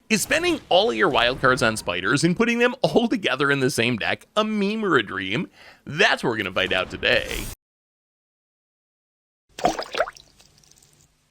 Is spending all of your wildcards on spiders and putting them all together in the same deck a meme or a dream? That's what we're going to find out today.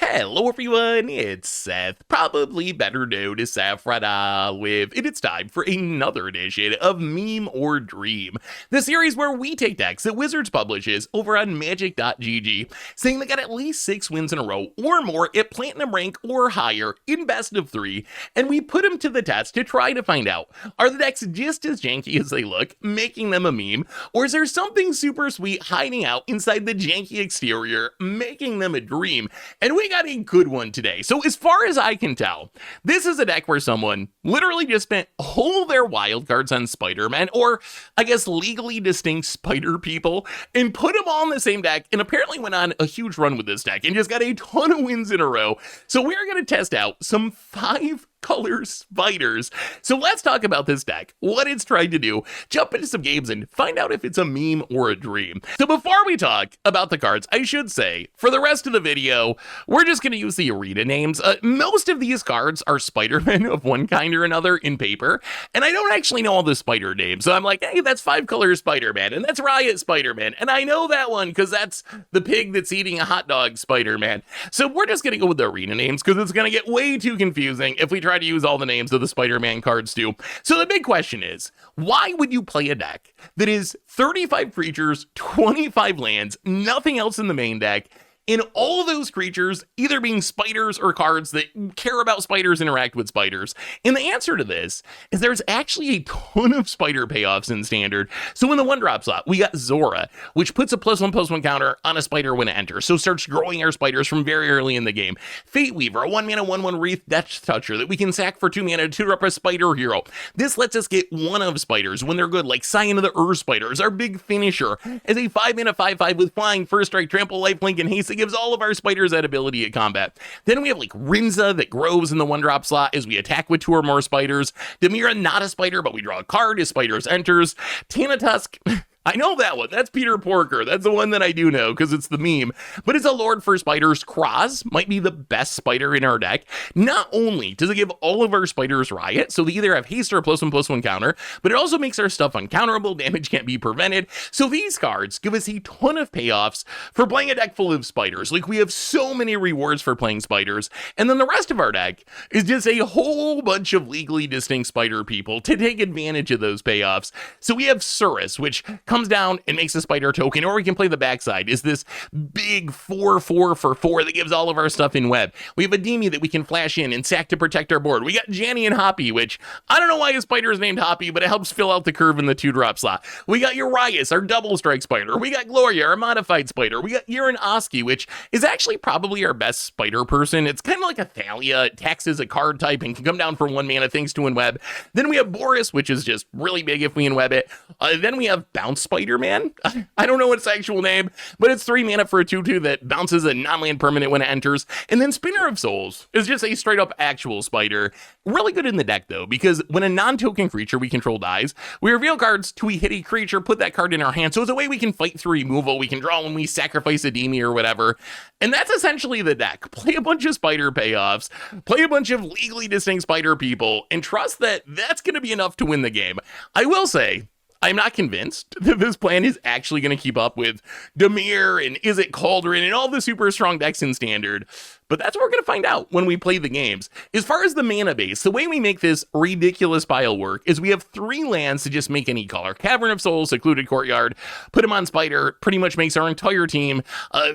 Hello everyone, it's Seth, probably better known as Saffrona, and it's time for another edition of Meme or Dream, the series where we take decks that Wizards publishes over on Magic.gg, saying they got at least 6 wins in a row or more at Platinum rank or higher in best of 3, and we put them to the test to try to find out, are the decks just as janky as they look, making them a meme, or is there something super sweet hiding out inside the janky exterior, making them a dream? And we got a good one today. So as far as I can tell, this is a deck where someone literally just spent all their wildcards on Spider-Man, or I guess legally distinct spider people, and put them all in the same deck, and apparently went on a huge run with this deck and just got a ton of wins in a row. So we're going to test out some 5 color spiders. So let's talk about this deck, what it's trying to do, jump into some games, and find out if it's a meme or a dream. So before we talk about the cards, I should say, for the rest of the video, we're just going to use the arena names. Most of these cards are Spider-Man of one kind or another in paper, and I don't actually know all the spider names. So I'm like, hey, that's 5 color Spider-Man, and that's Riot Spider-Man, and I know that one because that's the pig that's eating a hot dog Spider-Man. So we're just going to go with the arena names because it's going to get way too confusing if we try to use all the names of the Spider-Man cards too. So the big question is, why would you play a deck that is 35 creatures, 25 lands, nothing else in the main deck, in all of those creatures either being spiders or cards that care about spiders, interact with spiders? And the answer to this is there's actually a ton of spider payoffs in Standard. So in the 1-drop slot, we got Zora, which puts a +1/+1 counter on a spider when it enters, so starts growing our spiders from very early in the game. Fate Weaver, a 1-mana 1/1 Wreath Death Toucher that we can sack for 2 mana to drop a spider hero. This lets us get one of spiders when they're good, like Scion of the Ur Spiders, our big finisher, as a 5-mana 5/5 with flying, first strike, trample, lifelink, and haste that gives all of our spiders that ability at combat. Then we have like Rinza that grows in the 1-drop slot as we attack with 2 or more spiders. Demira, not a spider, but we draw a card as spiders enters. Tanatusk, I know that one. That's Peter Porker. That's the one that I do know because it's the meme. But it's a Lord for Spiders. Kraz might be the best spider in our deck. Not only does it give all of our spiders Riot, so they either have haste or a +1/+1 counter, but it also makes our stuff uncounterable. Damage can't be prevented. So these cards give us a ton of payoffs for playing a deck full of spiders. Like, we have so many rewards for playing spiders. And then the rest of our deck is just a whole bunch of legally distinct spider people to take advantage of those payoffs. So we have Surus, which comes down and makes a spider token, or we can play the backside, is this big 4/4 for 4 that gives all of our stuff in web. We have a Demi that we can flash in and sack to protect our board. We got Janny and Hoppy, which I don't know why his spider is named Hoppy, but it helps fill out the curve in the 2-drop slot. We got Urias, our double strike spider. We got Gloria, our modified spider. We got Urin Oski, which is actually probably our best spider person. It's kind of like a Thalia. It taxes a card type and can come down for 1 mana thanks to in-web. Then we have Boris, which is just really big if we in-web it. Then we have Bounce Spider-Man. I don't know its actual name, but it's 3 mana for a 2/2 that bounces a non-land permanent when it enters. And then Spinner of Souls is just a straight-up actual spider. Really good in the deck, though, because when a non-token creature we control dies, we reveal cards till we hit a creature, put that card in our hand. So it's a way we can fight through removal. We can draw when we sacrifice a Demi or whatever. And that's essentially the deck. Play a bunch of spider payoffs, play a bunch of legally distinct spider people, and trust that that's going to be enough to win the game. I will say, I'm not convinced that this plan is actually going to keep up with Demir and Is It Cauldron and all the super strong decks in Standard. But that's what we're going to find out when we play the games. As far as the mana base, the way we make this ridiculous pile work is we have 3 lands to just make any color. Cavern of Souls, Secluded Courtyard, put them on Spider, pretty much makes our entire team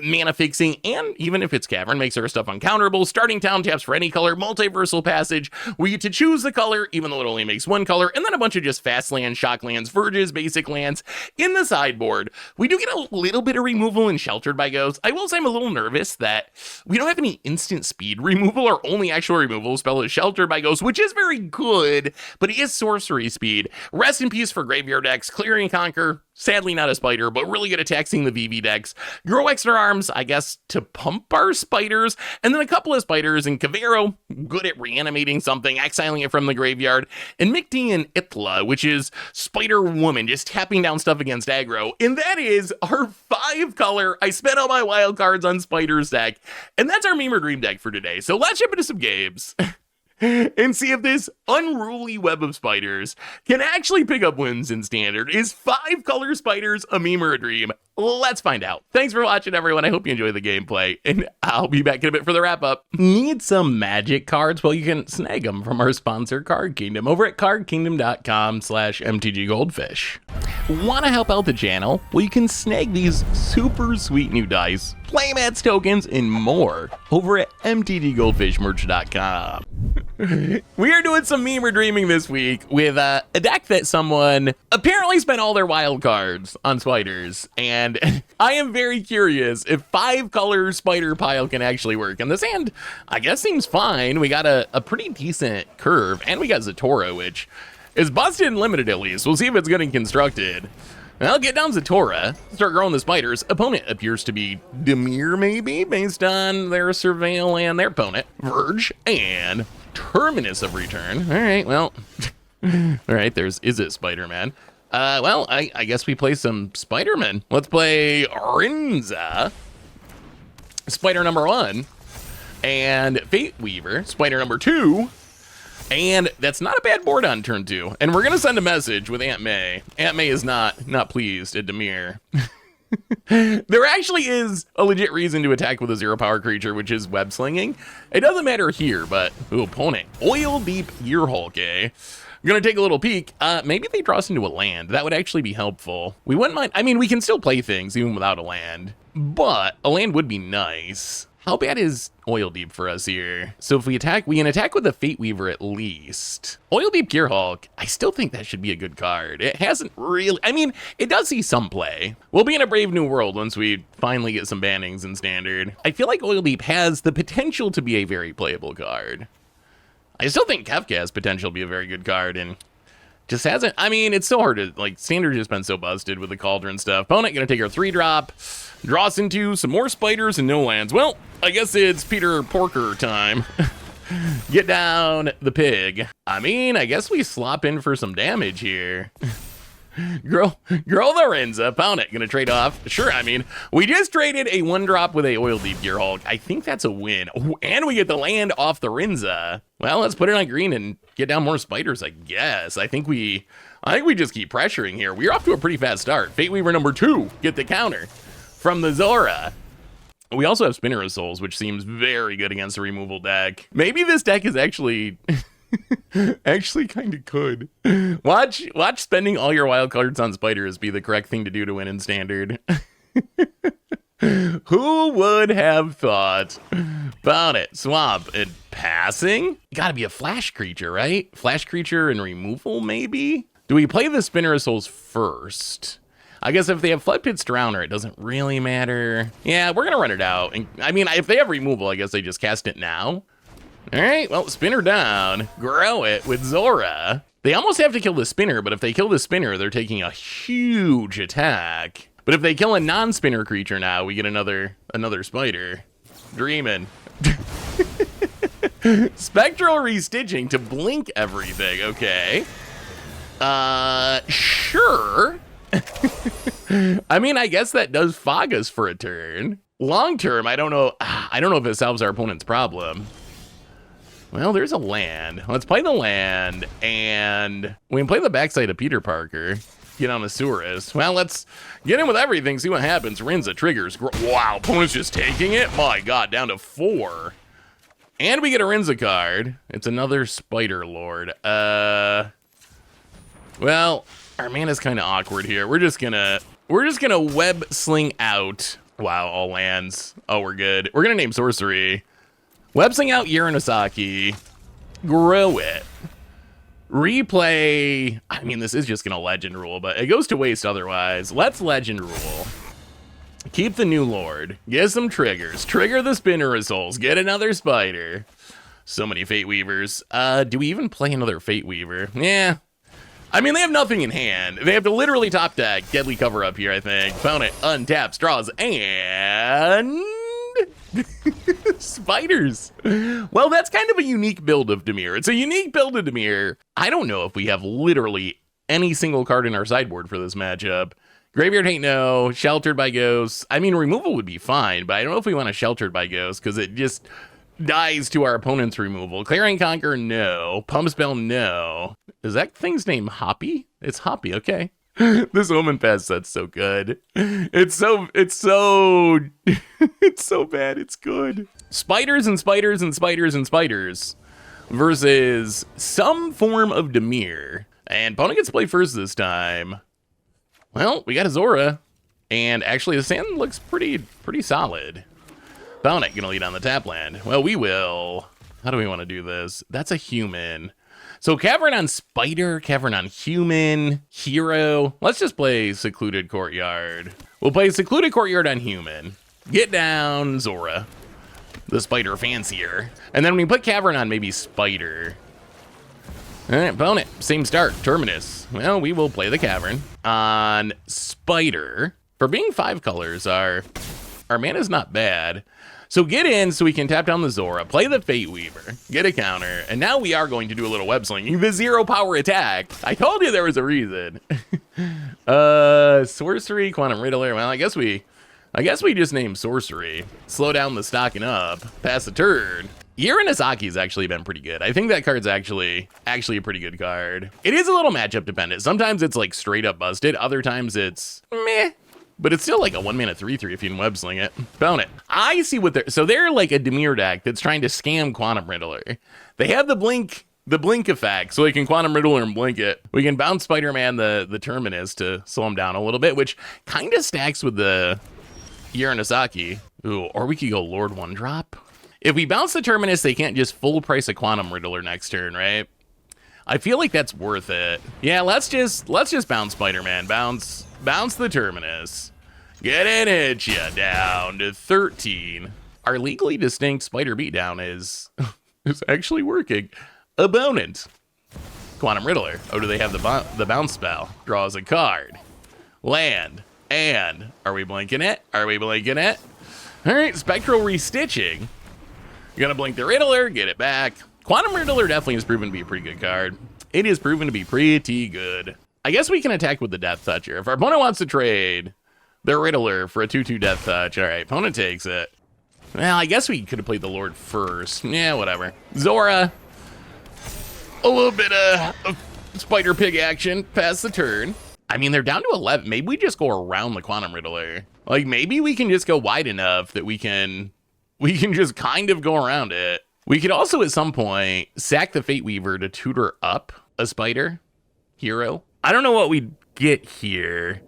mana fixing, and even if it's Cavern, makes our stuff uncounterable. Starting Town taps for any color. Multiversal Passage, we get to choose the color, even though it only makes 1 color, and then a bunch of just fast lands, shock lands, verges, basic lands. In the sideboard, we do get a little bit of removal and Sheltered by Ghosts. I will say I'm a little nervous that we don't have any instant speed removal. Our only actual removal spell is Sheltered by Ghosts, which is very good, but it is sorcery speed. Rest in peace for graveyard decks. Clear and Conquer, sadly not a spider, but really good at taxing the VV decks. Grow Extra Arms, I guess, to pump our spiders, and then a couple of spiders, and Cavero, good at reanimating something, exiling it from the graveyard, and Micti and Itla, which is Spider Woman, just tapping down stuff against aggro, and that is our 5-color, I spent all my wild cards on spiders deck, and that's our Meme or Dream deck for today. So let's jump into some games. and see if this unruly web of spiders can actually pick up wins in Standard. Is 5-color spiders a meme or a dream? Let's find out. Thanks for watching, everyone. I hope you enjoy the gameplay, and I'll be back in a bit for the wrap-up. Need some magic cards? Well, you can snag them from our sponsor, Card Kingdom, over at cardkingdom.com/mtggoldfish. Want to help out the channel? Well, you can snag these super sweet new dice, playmats, tokens, and more over at mtggoldfishmerch.com. We are doing some meme or dreaming this week with a deck that someone apparently spent all their wild cards on spiders, and I am very curious if 5-color spider pile can actually work. And this hand, I guess, seems fine. We got a pretty decent curve, and we got Zatora, which is busted and limited at least. We'll see if it's getting constructed. Well, get down Zatora, start growing the spiders. Opponent appears to be Dimir, maybe, based on their surveil and their opponent, Verge, and Terminus of Return. All right, well, all right, is it Spider-Man? Well, I guess we play some Spider-Man. Let's play Rinza, Spider number 1, and Fate Weaver, Spider number 2. And that's not a bad board on turn 2. And we're going to send a message with Aunt May. Aunt May is not pleased at Dimir. There actually is a legit reason to attack with a 0-power creature, which is web slinging. It doesn't matter here, but opponent, Oil Deep Gearhulk, eh? I'm going to take a little peek. Maybe they draw us into a land. That would actually be helpful. We wouldn't mind. I mean, we can still play things even without a land, but a land would be nice. How bad is Oil Deep for us here? So if we attack, we can attack with a Fate Weaver at least. Oil Deep Gearhulk, I still think that should be a good card. It hasn't really, I mean, it does see some play. We'll be in a brave new world once we finally get some bannings in Standard. I feel like Oil Deep has the potential to be a very playable card. I still think Kefka has potential to be a very good card, and just hasn't. I mean, it's so hard to, like, Standard has been so busted with the Cauldron stuff. Opponent gonna take our 3-drop, draw us into some more spiders and no lands. Well, I guess it's Peter Porker time. Get down the pig. I mean, I guess we slop in for some damage here. Grow the Rinza. Opponent gonna trade off. Sure, I mean, we just traded a 1-drop with a Oil Deep Gearhulk. I think that's a win. Ooh, and we get the land off the Rinza. Well, let's put it on green and get down more spiders, I guess. I think we just keep pressuring here. We're off to a pretty fast start. Fate Weaver number 2, get the counter from the Zora. We also have Spinner of Souls, which seems very good against a removal deck. Maybe this deck is actually actually kind of good. Watch spending all your wild cards on spiders be the correct thing to do to win in Standard. Who would have thought? Found it. Swamp and passing? Gotta be a flash creature, right? Flash creature and removal, maybe? Do we play the Spinner of Souls first? I guess if they have Flood Pits Drowner, it doesn't really matter. Yeah, we're gonna run it out. And I mean, if they have removal, I guess they just cast it now. All right, well, spinner down, grow it with Zora. They almost have to kill the spinner, but if they kill the spinner, they're taking a huge attack. But if they kill a non-spinner creature now, we get another spider. Dreamin'. Spectral Restitching to blink everything, okay. Sure. I mean, I guess that does fog us for a turn. Long term, I don't know if it solves our opponent's problem. Well, there's a land. Let's play the land, and we can play the backside of Peter Parker. Get on the Saurus. Well, let's get in with everything, see what happens. Rinza triggers. Wow, opponent's just taking it? My God, down to 4. And we get a Rinza card. It's another Spider Lord. Well, our mana's kind of awkward here. We're just gonna web sling out. Wow, all lands. Oh, we're good. We're gonna name sorcery. Web sling out Uranosaki. Grow it. Replay. I mean, this is just gonna legend rule, but it goes to waste otherwise. Let's legend rule. Keep the new Lord. Get some triggers. Trigger the Spinner of Souls. Get another spider. So many Fate Weavers. Do we even play another Fate Weaver? Yeah. I mean, they have nothing in hand. They have to literally top deck. Deadly Cover Up here, I think. Found it. Untaps, draws, and spiders. Well, that's kind of a unique build of Dimir. It's a unique build of Dimir. I don't know if we have literally any single card in our sideboard for this matchup. Graveyard Hate No, Sheltered by Ghosts. I mean, removal would be fine, but I don't know if we want a Sheltered by Ghosts because it just dies to our opponent's removal. Clearing Conquer, no. Pump Spell, no. Is that thing's name Hoppy? It's Hoppy, okay. This Omen Pass set's so good. It's so it's so bad, it's good. Spiders and spiders and spiders and spiders versus some form of Dimir. And opponent gets to play first this time. Well, we got a Zora. And actually the sand looks pretty solid. Opponent gonna lead on the tap land. Well, we will. How do we want to do this? That's a human. So Cavern on Spider, Cavern on Human, Hero. Let's just play Secluded Courtyard. We'll play Secluded Courtyard on Human. Get down, Zora, the Spider fancier. And then we put Cavern on maybe Spider. All right, opponent, same start, Terminus. Well, we will play the Cavern on Spider. For being 5 colors, our mana's not bad. So get in so we can tap down the Zora, play the Fate Weaver, get a counter, and now we are going to do a little web slinging. The 0 power attack. I told you there was a reason. Sorcery, Quantum Riddler. Well, I guess we just named Sorcery. Slow down the stocking up, pass the turn. Urasaki's actually been pretty good. I think that card's actually a pretty good card. It is a little matchup dependent. Sometimes it's like straight up busted. Other times it's meh. But it's still like a 1-mana 3/3 if you can web sling it. Found it. I see what they're like a Dimir deck that's trying to scam Quantum Riddler. They have the blink effect, so we can Quantum Riddler and blink it. We can bounce Spider-Man the Terminus to slow him down a little bit, which kind of stacks with the Uranasaki. Ooh, or we could go Lord 1-drop. If we bounce the Terminus, they can't just full price a Quantum Riddler next turn, right? I feel like that's worth it. Yeah, let's just bounce Spider-Man. Bounce the Terminus. Get in it, ya down to 13. Our legally distinct Spider Beatdown is actually working. Opponent. Quantum Riddler. Oh, do they have the bounce spell? Draws a card. Land. And are we blinking it? Are we blinking it? All right, Spectral Restitching. You're gonna blink the Riddler, get it back. Quantum Riddler definitely has proven to be a pretty good card. It is proven to be pretty good. I guess we can attack with the Death Touch here. If our opponent wants to trade the Riddler for a 2/2 Death Touch, all right, opponent takes it. Well, I guess we could have played the Lord first. Yeah, whatever. Zora, a little bit of Spider Pig action, pass the turn. I mean, they're down to 11. Maybe we just go around the Quantum Riddler. Like, maybe we can just go wide enough that we can just kind of go around it. We could also, at some point, sack the Fate Weaver to tutor up a Spider hero. I don't know what we'd get here.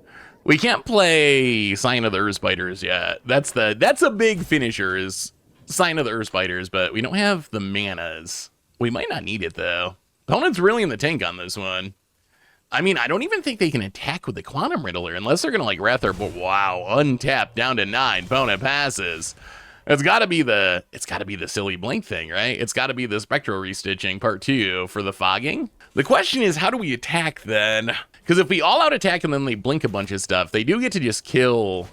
We can't play Sign of the Earth Spiders yet. That's a big finisher, is Sign of the Earth Spiders, but we don't have the manas. We might not need it, though. Opponent's really in the tank on this one. I mean, I don't even think they can attack with the Quantum Riddler unless they're going to, like, wrath their... Wow, untap down to 9. Opponent passes. It's got to be the silly blink thing, right? It's got to be the Spectral Restitching part 2 for the fogging. The question is, how do we attack then? Because if we all out attack and then they blink a bunch of stuff, they do get to just kill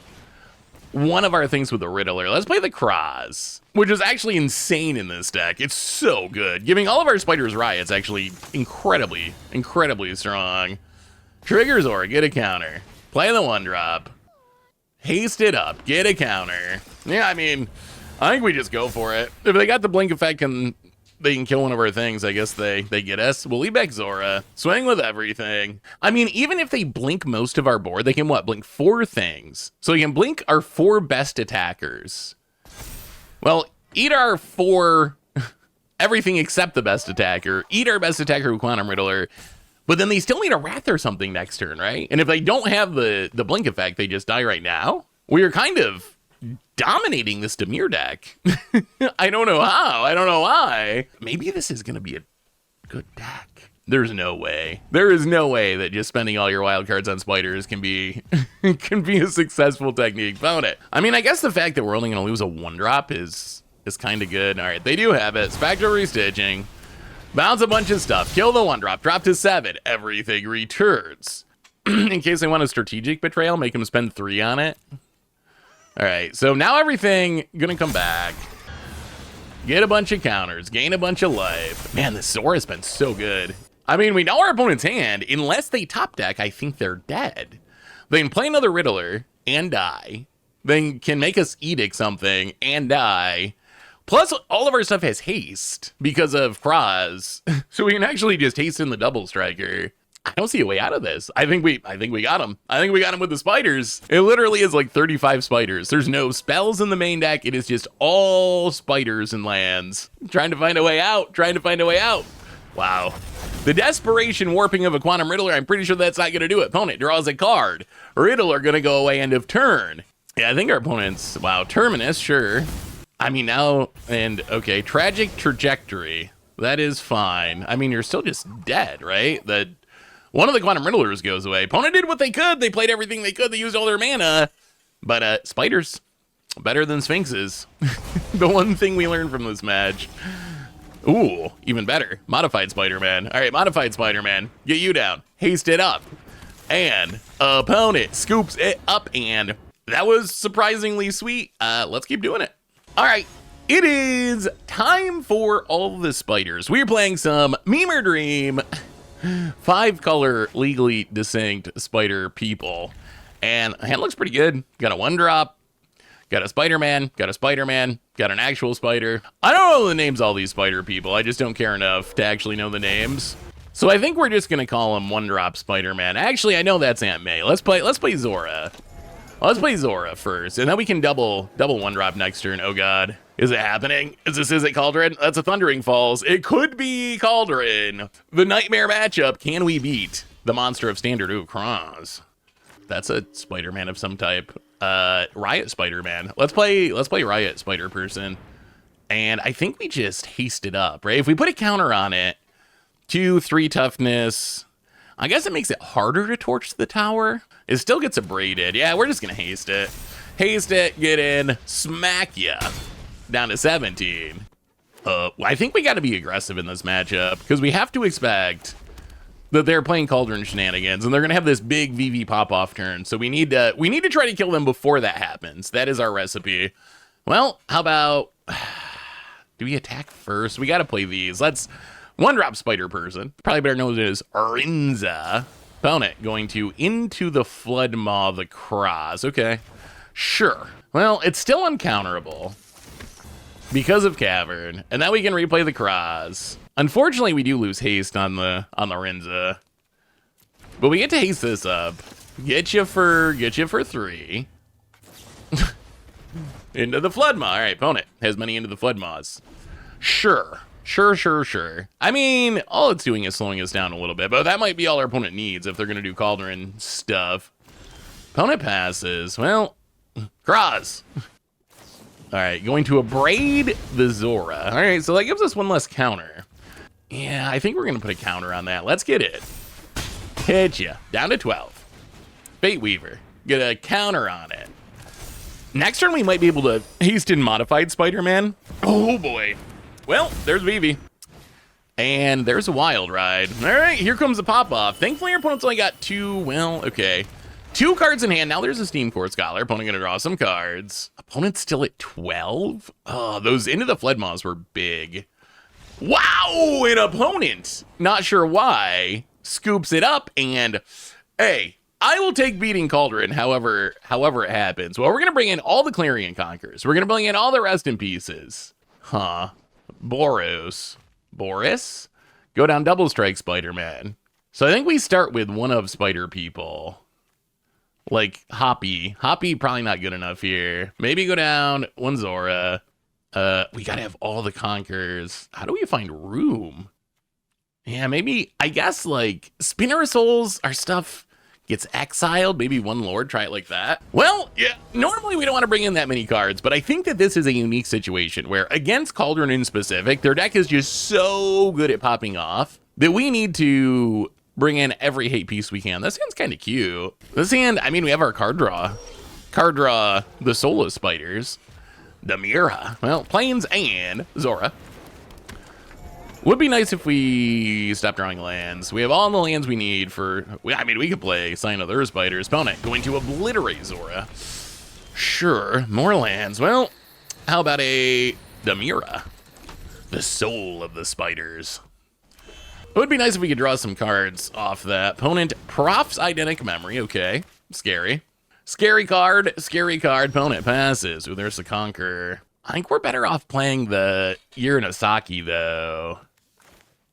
one of our things with the Riddler. Let's play the Cross, which is actually insane in this deck. It's so good. Giving all of our Spiders Riot's actually incredibly, incredibly strong. Triggers or get a counter. Play the 1-drop. Haste it up. Get a counter. Yeah, I mean, I think we just go for it. If they got the blink effect and they can kill one of our things, I guess they get us. We'll leave back Zora. Swing with everything. I mean, even if they blink most of our board, they can what? Blink 4 things. So we can blink our 4 best attackers. Well, eat our 4... everything except the best attacker. Eat our best attacker with Quantum Riddler. But then they still need a Wrath or something next turn, right? And if they don't have the blink effect, they just die right now. We are kind of dominating this Dimir deck. I don't know how. I don't know why. Maybe this is going to be a good deck. There's no way. There is no way that just spending all your wild cards on spiders can be a successful technique. Found it. I mean, I guess the fact that we're only going to lose a 1-drop is kind of good. All right, they do have it. Spectral Restitching. Bounce a bunch of stuff. Kill the 1-drop. Drop to 7. Everything returns. In case they want a strategic betrayal, make them spend 3 on it. All right, so now everything gonna come back. Get a bunch of counters. Gain a bunch of life. Man, this Zora's been so good. I mean, we know our opponent's hand. Unless they top deck, I think they're dead. They can play another Riddler and die. They can make us Edict something and die. Plus, all of our stuff has haste because of Kraz. So we can actually just haste in the double striker. I don't see a way out of this. I think we got him. I think we got him with the spiders. It literally is like 35 spiders. There's no spells in the main deck. It is just all spiders and lands. Trying to find a way out. Wow. The desperation warping of a Quantum Riddler, I'm pretty sure that's not going to do it. Opponent draws a card. Riddler going to go away end of turn. Yeah, I think our opponent's, wow, Terminus, sure. I mean, now, and okay, Tragic Trajectory. That is fine. I mean, you're still just dead, right? One of the Quantum Riddlers goes away. Opponent did what they could. They played everything they could. They used all their mana. But spiders, better than Sphinxes. The one thing we learned from this match. Ooh, even better. Modified Spider-Man. All right, Modified Spider-Man. Get you down. Haste it up. And opponent scoops it up. And that was surprisingly sweet. Let's keep doing it. All right. It is time for all the spiders. We're playing some Meme or Dream 5-color legally distinct spider people. And hand looks pretty good. Got a 1-drop. Got a Spider-Man. Got a Spider-Man. Got an actual spider. I don't know the names of all these spider people. I just don't care enough to actually know the names. So I think we're just going to call him 1-drop Spider-Man. Actually, I know that's Aunt May. Let's play Zora. Let's play Zora first, and then we can double 1-drop next turn. Oh god. Is it happening? Is it Cauldron? That's a Thundering Falls. It could be Cauldron. The nightmare matchup. Can we beat the monster of standard? Ooh, Kraz. That's a Spider-Man of some type. Riot Spider-Man. Let's play Riot Spider Person. And I think we just haste it up, right? If we put a counter on it, 2-3 toughness. I guess it makes it harder to torch the tower. It still gets abraded. Yeah, we're just gonna haste it. Haste it, get in, smack ya. Down to 17. I think we gotta be aggressive in this matchup because we have to expect that they're playing Cauldron shenanigans and they're gonna have this big VV pop-off turn. So we need to try to kill them before that happens. That is our recipe. Well, how about, do we attack first? We gotta play these. Let's 1-drop Spider Person. Probably better known as Rinza. Opponent going to Into the Flood Maw the Kraz. Okay, sure. Well, it's still uncounterable because of Cavern, and now we can replay the Kraz. Unfortunately, we do lose haste on the Rinza, but we get to haste this up. Get you for 3. Into the Flood Maw. All right, opponent has many Into the Flood Maws. Sure. I mean, all it's doing is slowing us down a little bit, but that might be all our opponent needs if they're going to do Cauldron stuff. Opponent passes. Well, Kraz. All right, going to abrade the Zora. All right, so that gives us one less counter. Yeah, I think we're going to put a counter on that. Let's get it. Hit ya. Down to 12. Fate Weaver. Get a counter on it. Next turn, we might be able to haste in Modified Spider-Man. Oh, boy. Well, there's Vivi. And there's a Wild Ride. All right, here comes the pop-off. Thankfully, our opponent's only got 2, well, okay. 2 cards in hand. Now there's a Steam Core Scholar. Opponent gonna draw some cards. Opponent's still at 12? Oh, those Into the Flood Maws were big. Wow, an opponent, not sure why, scoops it up and, hey, I will take beating Cauldron however it happens. Well, we're gonna bring in all the Clarion Conquerors. We're gonna bring in all the Rest in Pieces. Huh. Boris? Go down Double Strike Spider-Man. So I think we start with one of Spider People. Like Hoppy. Hoppy probably not good enough here. Maybe go down one Zora. We gotta have all the Conquerors. How do we find room? Yeah, maybe, I guess like Spinner Souls, our stuff gets exiled. Maybe one Lord, try it like that. Well, yeah, normally we don't want to bring in that many cards, but I think that this is a unique situation where against Cauldron in specific, their deck is just so good at popping off that we need to bring in every hate piece we can. This hand's kind of cute. This hand, I mean, we have our card draw. Card draw, the Solo Spiders, the Mira, well, Plains and Zora. Would be nice if we stop drawing lands. We have all the lands we need for, I mean, we could play Sign of the Earth Spiders. Opponent going to obliterate Zora. Sure, more lands. Well, how about a Demira? The soul of the spiders. It would be nice if we could draw some cards off that. Opponent, Prof's Identic Memory. Okay, scary. Scary card. Opponent passes. Ooh, there's the Conqueror. I think we're better off playing the Uranosaki, though.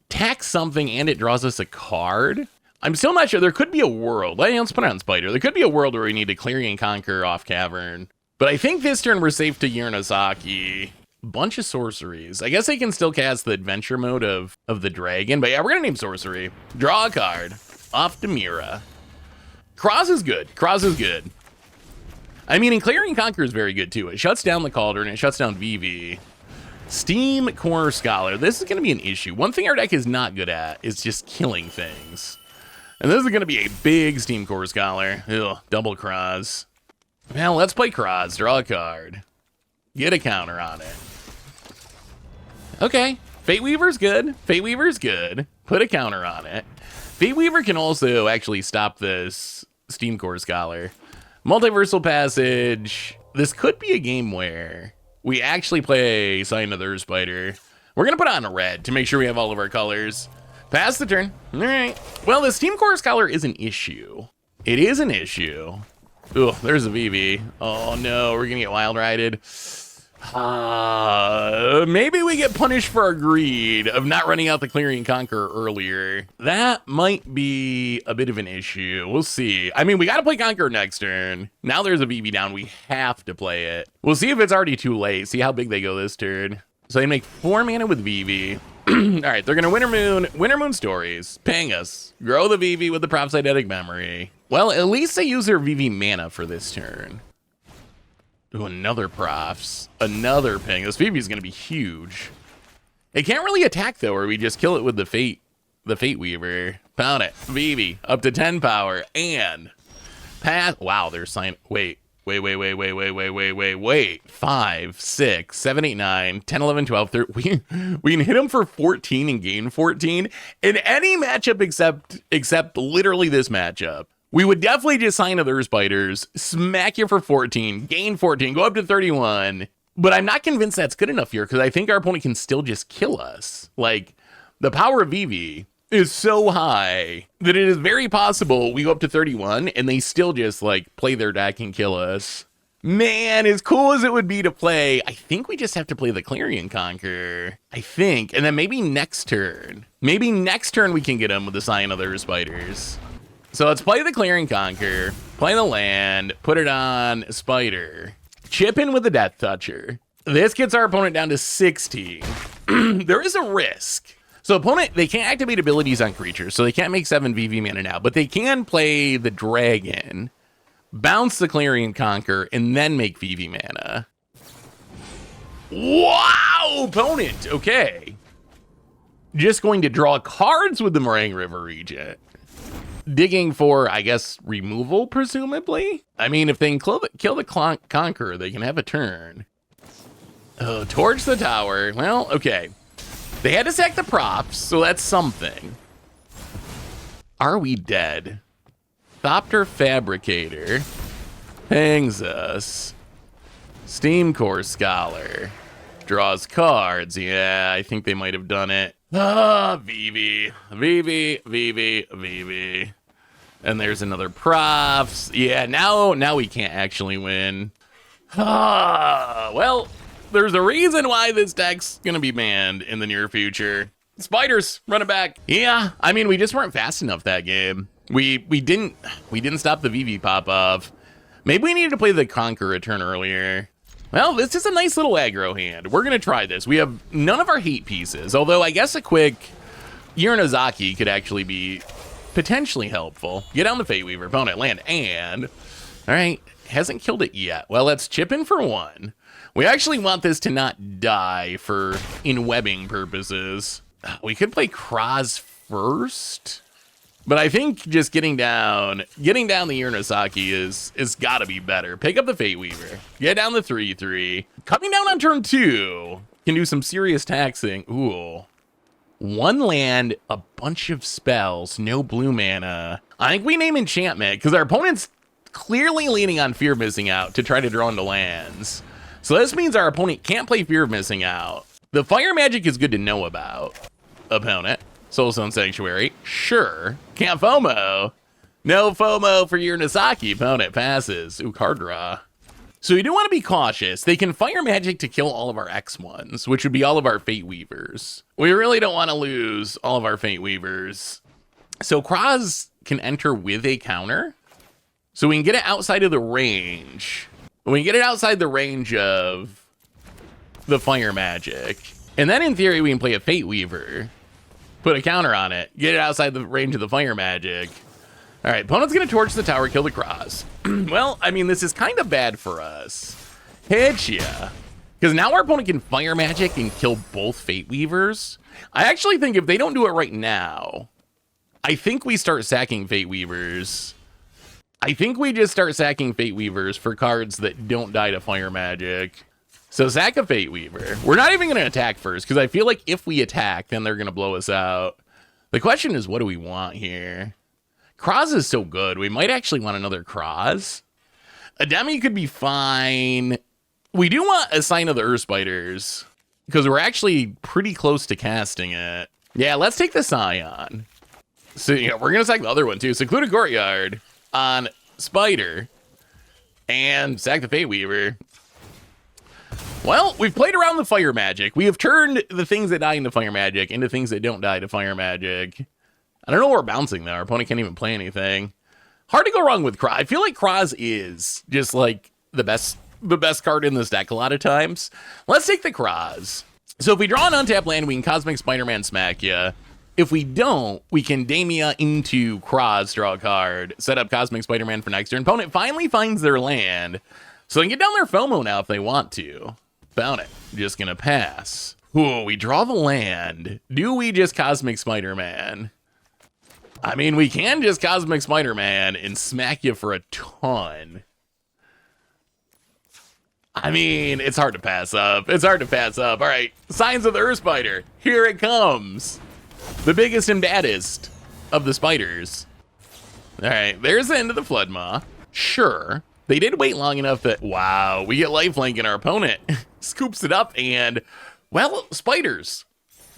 Tax something and it draws us a card? I'm still not sure. There could be a world. Let's put it on Spider. There could be a world where we need to Clarion Conquer off Cavern. But I think this turn we're safe to Uranosaki. Bunch of sorceries. I guess I can still cast the adventure mode of the dragon. But yeah, we're going to name sorcery. Draw a card. Off to Mira. Cross is good. Cross is good. I mean, and Clarion Conquer is very good, too. It shuts down the Cauldron. It shuts down VV. Steam Core Scholar. This is going to be an issue. One thing our deck is not good at is just killing things. And this is going to be a big Steam Core Scholar. Ugh, double Cross. Well, let's play Cross. Draw a card. Get a counter on it. Okay. Fate Weaver's good. Fate Weaver's good. Put a counter on it. Fate Weaver can also actually stop this Steam Core Scholar. Multiversal Passage. This could be a game where we actually play Sign of the Earth Spider. We're going to put on a red to make sure we have all of our colors. Pass the turn. All right. Well, the Steam Core Scholar is an issue. It is an issue. Ugh, there's a VV. Oh, no. We're going to get wild rided. Maybe we get punished for our greed of not running out the Clarion Conqueror earlier. That might be a bit of an issue. We'll see. I mean, we got to play Conqueror next turn. Now there's a VV down. We have to play it. We'll see if it's already too late. See how big they go this turn. So they make 4 mana with VV. All right, they're going to Winter Moon Stories. Paying us. Grow the VV with the Prophetic Memory. Well, at least they use their VV mana for this turn. Ooh, another Profs. Another ping. This VV is going to be huge. It can't really attack, though, or we just kill it with the Fate Weaver. Pound it. VV. Up to 10 power. And pass. Wow, they're sign. Wait. 5, 6, 7, 8, 9, 10, 11, 12, 13. We can hit him for 14 and gain 14 in any matchup except literally this matchup. We would definitely just sign other spiders, smack you for 14, gain 14, go up to 31. But I'm not convinced that's good enough here because I think our opponent can still just kill us. Like, the power of VV is so high that it is very possible we go up to 31 and they still just, like, play their deck and kill us. Man, as cool as it would be to play, I think we just have to play the Clarion Conqueror. I think. And then maybe next turn. Maybe next turn we can get him with the Sign of the Earth Spiders. So let's play the Clarion Conqueror, play the land, put it on Spider, chip in with the Death Toucher. This gets our opponent down to 16. There is a risk. So opponent, they can't activate abilities on creatures, so they can't make 7 VV mana now, but they can play the Dragon, bounce the Clarion Conqueror, and then make VV mana. Wow, opponent, okay. Just going to draw cards with the Meringue River Regent. Digging for, I guess, removal, presumably? I mean, if they can kill the Conqueror, they can have a turn. Oh, torch the tower. Well, okay. They had to sack the props, so that's something. Are we dead? Thopter Fabricator hangs us. Steam Core Scholar draws cards. Yeah, I think they might have done it. Ah, VV. And there's another Profs. Yeah, now we can't actually win. Ah, well, there's a reason why this deck's gonna be banned in the near future. Spiders, run it back. Yeah, I mean, we just weren't fast enough that game. We didn't stop the VV pop-off. Maybe we needed to play the Conqueror a turn earlier. Well, this is a nice little aggro hand. We're gonna try this. We have none of our hate pieces, although I guess a quick Uranosaki could actually be potentially helpful. Get down the Fate Weaver, opponent, land, and... All right, hasn't killed it yet. Well, let's chip in for 1. We actually want this to not die for in-webbing purposes. We could play Kraz first, but I think just getting down the Uranosaki is gotta be better. Pick up the Fate Weaver, get down the 3/3. Coming down on turn 2 can do some serious taxing. Ooh. 1 land, a bunch of spells, no blue mana. I think we name enchantment because our opponent's clearly leaning on Fear of Missing Out to try to draw into lands. So this means our opponent can't play Fear of Missing Out. The fire magic is good to know about. Opponent, Soulstone Sanctuary, sure. Can't FOMO. No FOMO for Uranosaki. Opponent passes. Ooh, card draw. So we do want to be cautious. They can fire magic to kill all of our X1s, which would be all of our Fate Weavers. We really don't want to lose all of our Fate Weavers. So Kraz can enter with a counter. So we can get it outside of the range. We can get it outside the range of the fire magic. And then in theory, we can play a Fate Weaver, put a counter on it, get it outside the range of the fire magic. All right, opponent's gonna torch the tower, kill the Kraz. Well, I mean, this is kind of bad for us. Hit ya. Because now our opponent can fire magic and kill both Fate Weavers. I actually think if they don't do it right now, I think we start sacking Fate Weavers. I think we just start sacking Fate Weavers for cards that don't die to fire magic. So sack a Fate Weaver. We're not even gonna attack first, because I feel like if we attack, then they're gonna blow us out. The question is, what do we want here? Kraz is so good. We might actually want another Kraz. A Demi could be fine. We do want a Sign of the Earth Spiders, because we're actually pretty close to casting it. Yeah, let's take the Scion. So, yeah, we're going to sack the other one, too. Secluded Courtyard on Spider and sack the Fate Weaver. Well, we've played around the fire magic. We have turned the things that die into fire magic into things that don't die to fire magic. I don't know where we're bouncing, though. Our opponent can't even play anything. Hard to go wrong with Kraz. I feel like Kraz is just, like, the best card in this deck a lot of times. Let's take the Kraz. So if we draw an untapped land, we can Cosmic Spider-Man smack ya. If we don't, we can Damia into Kraz, draw a card, set up Cosmic Spider-Man for next turn. Opponent finally finds their land, so they can get down their FOMO now if they want to. Found it. Just gonna pass. Ooh, we draw the land. Do we just Cosmic Spider-Man? I mean, we can just Cosmic Spider-Man and smack you for a ton. I mean, it's hard to pass up. It's hard to pass up. All right, Signs of the Earth Spider. Here it comes. The biggest and baddest of the spiders. All right, there's the end of the Flood Maw. Sure, they did wait long enough that, wow, we get lifelink and our opponent scoops it up and, well, spiders.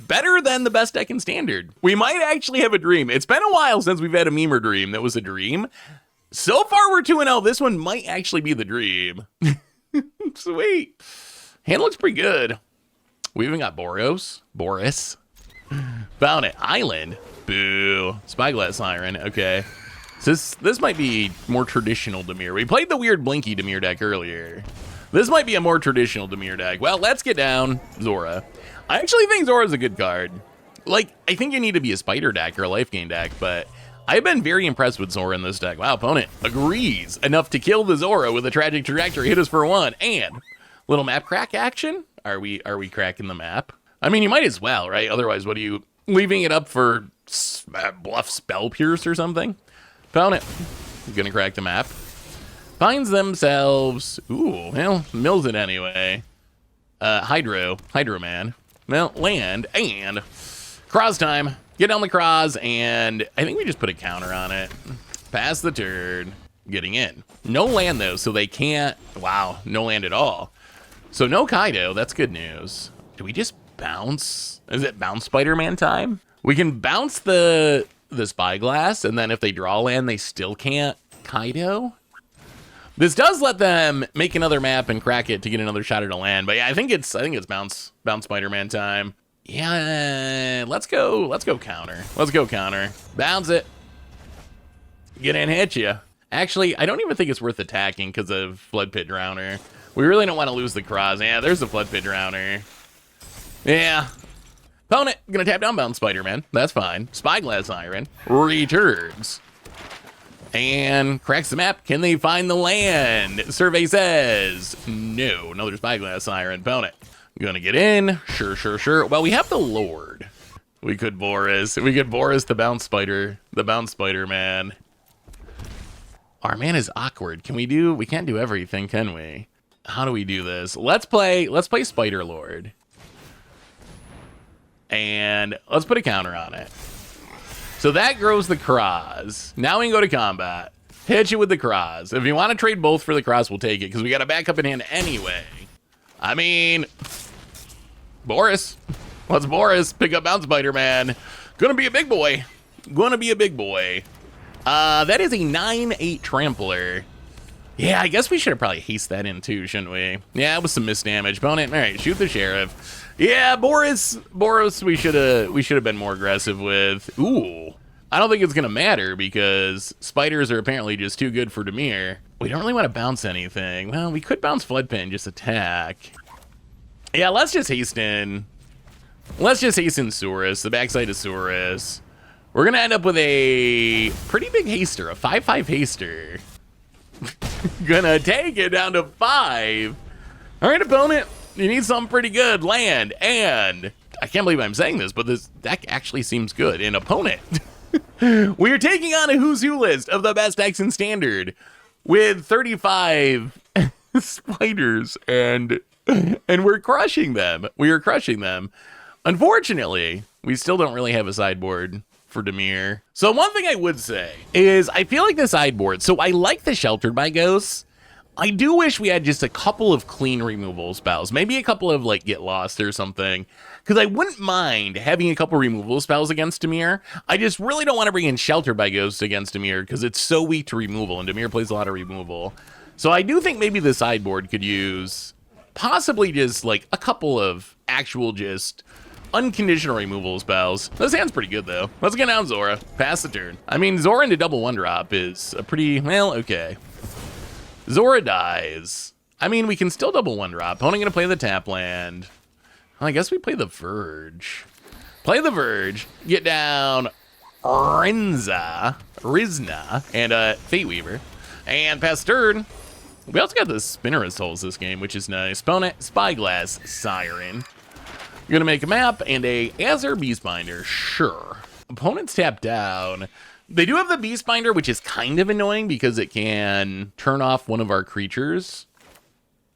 Better than the best deck in Standard. We might actually have a dream. It's been a while since we've had a meme or dream that was a dream. So far, we're 2-0. This one might actually be the dream. Sweet. Hand looks pretty good. We even got Boris. Found it. Island. Boo. Spyglass Siren. Okay. So this might be more traditional Dimir. We played the weird Blinky Dimir deck earlier. This might be a more traditional Dimir deck. Well, let's get down Zora. I actually think Zora's a good card. Like, I think you need to be a spider deck or a life gain deck, but I've been very impressed with Zora in this deck. Wow, opponent agrees enough to kill the Zora with a tragic trajectory, hit us for 1, and little map crack action. Are we cracking the map? I mean, you might as well, right? Otherwise, what are you leaving it up for bluff spell pierce or something? Opponent gonna crack the map. Finds themselves, ooh, well, mills it anyway. Hydro Man. Well, land, and Kraz time. Get on the Kraz, and I think we just put a counter on it. Pass the turn. Getting in. No land, though, so they can't... Wow, no land at all. So no Kaido. That's good news. Do we just bounce? Is it bounce Spider-Man time? We can bounce the Spyglass, and then if they draw land, they still can't Kaido? This does let them make another map and crack it to get another shot at a land, but yeah, I think it's bounce Spider-Man time. Yeah, let's go counter. Let's go counter. Bounce it. Get in, hit ya. Actually, I don't even think it's worth attacking because of Flood Pit Drowner. We really don't want to lose the Kraz. Yeah, there's the Flood Pit Drowner. Yeah. Opponent, gonna tap down bounce Spider-Man. That's fine. Spyglass Siren returns. And cracks the map. Can they find the land? Survey says no. Another Spyglass Siren. Opponent gonna get in. Sure. Well, we have the Lord. We could Boris the bounce spider man. Our man is awkward. We can't do everything, can we? How do we do this? Let's play Spider Lord. And let's put a counter on it. So that grows the Kraz. Now we can go to combat. Hit you with the Kraz. If you want to trade both for the Kraz, we'll take it, because we got a backup in hand anyway. I mean, Boris. Let's Boris. Pick up Bounce Spider-Man. Gonna be a big boy. That is a 9/8 Trampler. Yeah, I guess we should have probably hasted that in too, shouldn't we? Yeah, it was some misdamage. Opponent, all right, shoot the sheriff. Yeah, Boris, we should have been more aggressive with. Ooh, I don't think it's gonna matter because spiders are apparently just too good for Dimir. We don't really want to bounce anything. Well, we could bounce Floodpin, just attack. Yeah, let's just hasten. Let's just hasten Saurus, the backside of Saurus. We're gonna end up with a pretty big haster, a 5/5 haster. Gonna take it down to 5. All right, opponent, you need something pretty good. Land, and I can't believe I'm saying this, but this deck actually seems good. An opponent. We are taking on a who's who list of the best decks in Standard with 35 spiders, and we're crushing them. We are crushing them. Unfortunately, we still don't really have a sideboard for Dimir. So one thing I would say is I feel like the sideboard, so I like the Sheltered by Ghosts. I do wish we had just a couple of clean removal spells, maybe a couple of like Get Lost or something, because I wouldn't mind having a couple removal spells against Dimir. I just really don't want to bring in Sheltered by Ghosts against Dimir because it's so weak to removal, and Dimir plays a lot of removal. So I do think maybe the sideboard could use possibly just like a couple of actual just unconditional removal spells. This hand's pretty good though. Let's get down Zora. Pass the turn. I mean, Zora into double 1-drop is a pretty, well, okay. Zora dies. I mean, we can still double 1-drop. Opponent gonna play the tap land. Well, I guess we play the Verge. Play the Verge. Get down Rizna, and Fate Weaver. And pass turn. We also got the Spinner of Souls this game, which is nice. Opponent, Spyglass Siren. You're gonna make a map and a Azure Beastbinder, sure. Opponents tap down. They do have the Beastbinder, which is kind of annoying because it can turn off one of our creatures.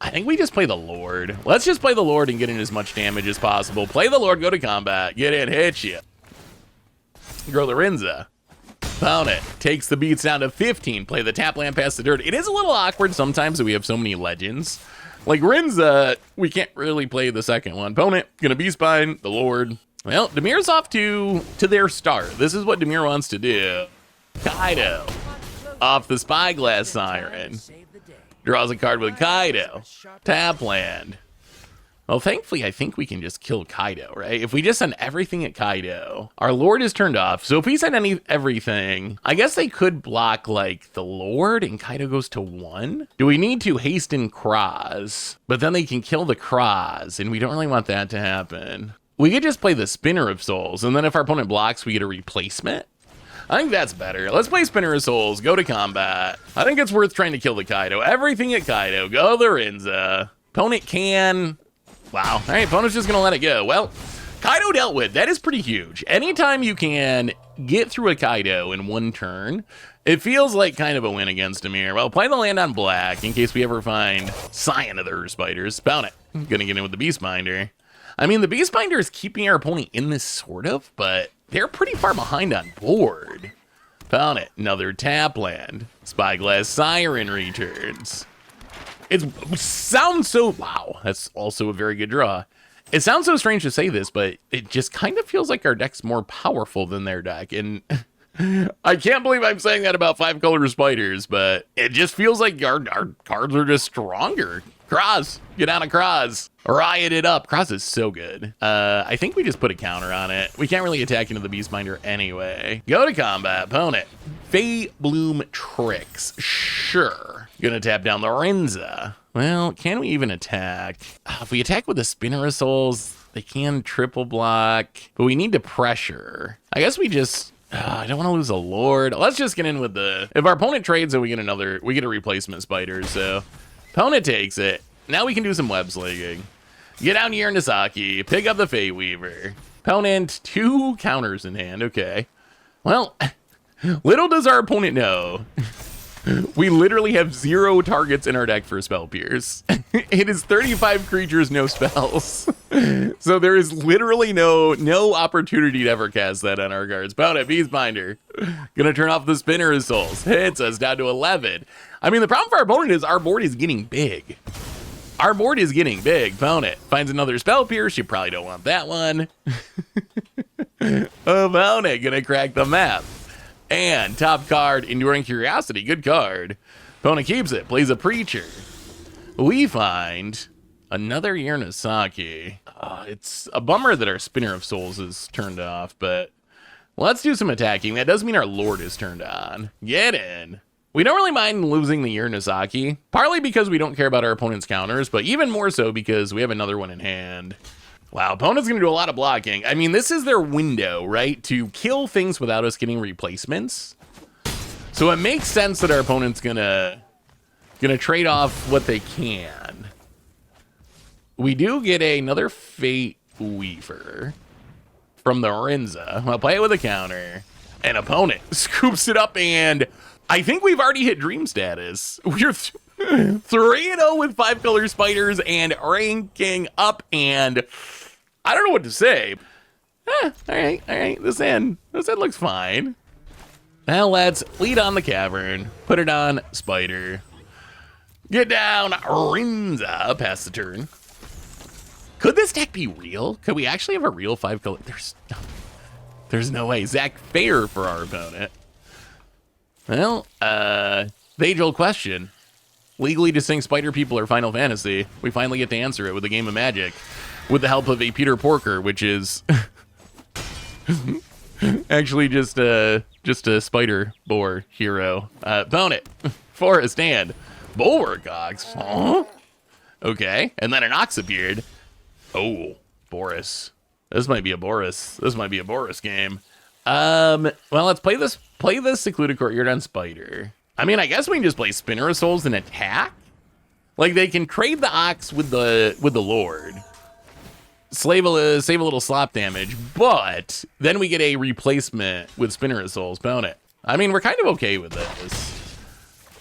I think we just play the Lord. Let's just play the Lord and get in as much damage as possible. Play the Lord, go to combat, get in, hit you. Grow Lorenza. Opponent takes the beats down to 15. Play the tap land past the dirt. It is a little awkward sometimes that we have so many legends. Like Rinza, we can't really play the second one. Opponent, gonna Beastbind, the Lord. Well, Dimir's off to their start. This is what Dimir wants to do. Kaido, off the Spyglass Siren. Draws a card with Kaido. Tap land. Well, thankfully, I think we can just kill Kaido, right? If we just send everything at Kaido, our Lord is turned off. So if we send everything, I guess they could block, like, the Lord and Kaido goes to 1. Do we need to hasten Kraz? But then they can kill the Kraz, and we don't really want that to happen. We could just play the Spinner of Souls, and then if our opponent blocks, we get a replacement. I think that's better. Let's play Spinner of Souls, go to combat. I think it's worth trying to kill the Kaido. Everything at Kaido, go the Rinza. Opponent can... Wow. All right, opponent's just going to let it go. Well, Kaido dealt with. That is pretty huge. Anytime you can get through a Kaido in one turn, it feels like kind of a win against Dimir. Well, play the land on black in case we ever find Scion of the Spiders. Pound it. Going to get in with the Beastbinder. I mean, the Beastbinder is keeping our opponent in this sort of, but they're pretty far behind on board. Found it. Another tap land. Spyglass Siren returns. It sounds so... Wow, that's also a very good draw. It sounds so strange to say this, but it just kind of feels like our deck's more powerful than their deck. And I can't believe I'm saying that about 5-color spiders, but it just feels like our cards are just stronger. Kraz, get out of Kraz. Riot it up. Kraz is so good. I think we just put a counter on it. We can't really attack into the Beastbinder anyway. Go to combat, opponent. Fey Bloom Tricks, sure. Gonna tap down the Rinza. Well, can we even attack? If we attack with the Spinner of Souls, they can triple block, but we need to pressure. I guess we just... I don't want to lose a Lord. Let's just get in with the... If our opponent trades it, we get a replacement spider, so... Opponent takes it. Now we can do some web slinging. Get down here, Nisaki. Pick up the Fate Weaver. Opponent, 2 counters in hand. Okay. Well, little does our opponent know. We literally have 0 targets in our deck for Spell Pierce. It is 35 creatures, no spells. So there is literally no opportunity to ever cast that on our cards. Opponent, Beastbinder. Gonna turn off the Spinner of Souls. Hits us down to 11. I mean, the problem for our opponent is our board is getting big. Our board is getting big. Opponent finds another Spell Pierce. You probably don't want that one. Opponent gonna crack the map. And top card, Enduring Curiosity. Good card. Opponent keeps it, plays a Preacher. We find another Yurnisaki. It's a bummer that our Spinner of Souls is turned off, but let's do some attacking. That does mean our Lord is turned on. Get in. We don't really mind losing the Yurnisaki, partly because we don't care about our opponent's counters, but even more so because we have another one in hand. Wow, opponent's gonna do a lot of blocking. I mean, this is their window, right? To kill things without us getting replacements. So it makes sense that our opponent's gonna trade off what they can. We do get another Fate Weaver from the Rinza. I'll play it with a counter. An opponent scoops it up, and I think we've already hit dream status. We're 3-0 with 5-color spiders and ranking up, and I don't know what to say. All right. This end looks fine. Now let's lead on the Cavern, put it on Spider. Get down, Rinza, pass the turn. Could this deck be real? Could we actually have a real 5-color? There's no way. Zach Fair for our opponent. Well, the age-old question. Legally distinct spider people or Final Fantasy? We finally get to answer it with a game of Magic. With the help of a Peter Porker, which is actually just a spider boar hero. Opponent, Forest and Bulwark Ox. Huh? Okay, and then an Ox appeared. Oh, Boris. This might be a Boris game. Well, let's play this Secluded Courtyard on Spider. I mean, I guess we can just play Spinner of Souls and attack. Like, they can trade the Ox with the Lord. Save a little slop damage, but then we get a replacement with Spinner of Souls. Opponent. I mean, we're kind of okay with this.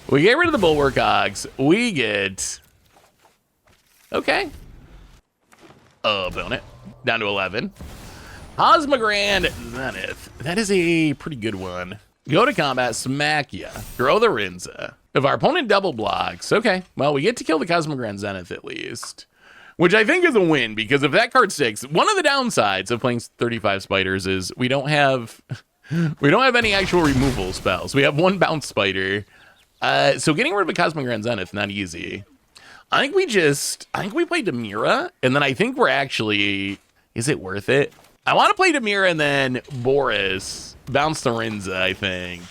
We get rid of the Bulwark Ox. We get... Okay. Opponent. Down to 11. Cosmogrand Zenith. That is a pretty good one. Go to combat, smack ya. Throw the Rinza. If our opponent double blocks, okay. Well, we get to kill the Cosmogrand Zenith at least. Which I think is a win, because if that card sticks, one of the downsides of playing 35 spiders is we don't have any actual removal spells. We have one bounce spider. So getting rid of a Cosmogrand Zenith, not easy. I think we play Demira, and then I think we're actually, is it worth it? I want to play Demira and then Boris, bounce the Rinza, I think.